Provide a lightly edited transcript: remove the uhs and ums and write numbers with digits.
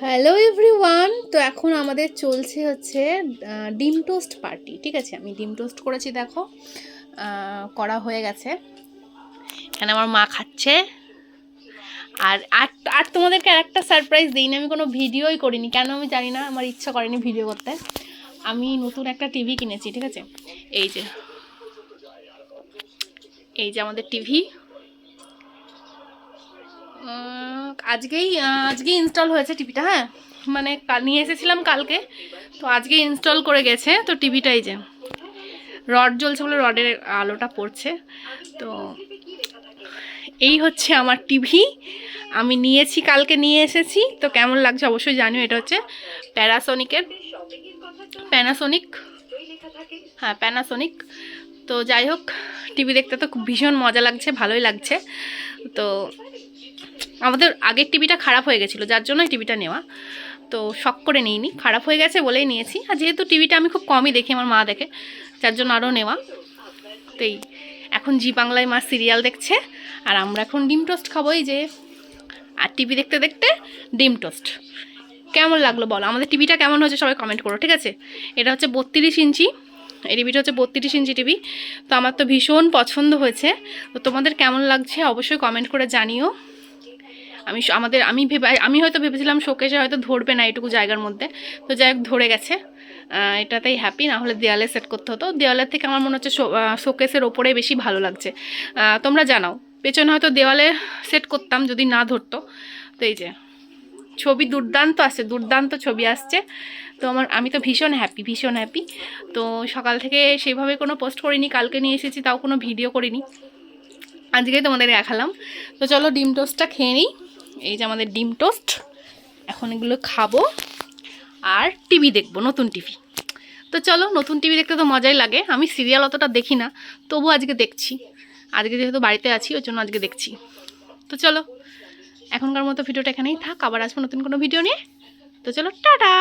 Hello everyone, তো এখন আমাদের চলছে হচ্ছে ডিম টোস্ট পার্টি। ঠিক আছে, আমি ডিম টোস্ট করেছি, দেখো করা হয়ে গেছে। এখানে আমার মা খাচ্ছে। আর আর আর তোমাদেরকে আরেকটা সারপ্রাইজ দিইনি, আমি কোনো ভিডিওই করিনি, কেন আমি জানি না, আমার ইচ্ছা করেনি ভিডিও করতে। আমি নতুন একটা টিভি কিনেছি, ঠিক আছে, এই যে আমাদের টিভি আজকেই ইনস্টল হয়েছে টিভিটা। হ্যাঁ, মানে নিয়ে এসেছিলাম কালকে, তো আজকে ইনস্টল করে গেছে। তো টিভিটা এই যে রড জ্বলছে বলে রডের আলোটা পড়ছে। তো এই হচ্ছে আমার টিভি, আমি নিয়েছি, কালকে নিয়ে এসেছি। তো কেমন লাগছে অবশ্যই জানিও। এটা হচ্ছে প্যানাসোনিক, হ্যাঁ প্যানাসোনিক। তো যাই হোক, টিভি দেখতে তো খুব ভীষণ মজা লাগছে, ভালোই লাগছে। তো আমাদের আগের টিভিটা খারাপ হয়ে গেছিলো, যার জন্য টিভিটা নেওয়া। তো শখ করে নিইনি, খারাপ হয়ে গেছে বলেই নিয়েছি। আর যেহেতু টিভিটা আমি খুব কমই দেখি, আমার মা দেখে, যার জন্য আরও নেওয়া। তো এই এখন জি বাংলায় মা সিরিয়াল দেখছে, আর আমরা এখন ডিম টোস্ট খাবো। এই যে, আর টিভি দেখতে দেখতে ডিম টোস্ট। কেমন লাগলো বলো, আমাদের টিভিটা কেমন হয়েছে সবাই কমেন্ট করো, ঠিক আছে। এটা হচ্ছে 32 ইঞ্চি, এই টিভিটা হচ্ছে 32 ইঞ্চি টিভি। তো আমার তো ভীষণ পছন্দ হয়েছে। তো তোমাদের কেমন লাগছে অবশ্যই কমেন্ট করে জানিও। আমি হয়তো ভেবেছিলাম শোকেসে হয়তো ধরবে না এটুকু জায়গার মধ্যে, তো যাই হোক ধরে গেছে। এটাতেই হ্যাপি, না হলে দেওয়ালে সেট করতে হতো। দেওয়ালের থেকে আমার মনে হচ্ছে শোকেসের ওপরে বেশি ভালো লাগছে। তোমরা জানাও, পেছনে হয়তো দেওয়ালে সেট করতাম যদি না ধরতো। তো এই যে ছবি দুর্দান্ত আসছে, দুর্দান্ত ছবি আসছে। তো আমি তো ভীষণ হ্যাপি। তো সকাল থেকে সেইভাবে কোনো পোস্ট করিনি, কালকে নিয়ে এসেছি তাও কোনো ভিডিও করিনি, আজকেই তোমাদের দেখালাম। তো চলো ডিম টোস্টটা খেয়ে নিই। এই যে আমাদের ডিম টোস্ট, এখন এগুলো খাবো আর টিভি দেখবো, নতুন টিভি। তো চলো, নতুন টিভি দেখতে তো মজাই লাগে। আমি সিরিয়াল অতটা দেখি না, তবু আজকে দেখছি। আজকে যেহেতু বাড়িতে আছি ওই জন্য আজকে দেখছি। তো চলো, এখনকার মতো ভিডিওটা এখানেই থাক, আবার আসবো নতুন কোনো ভিডিও নিয়ে। তো চলো, টাটা।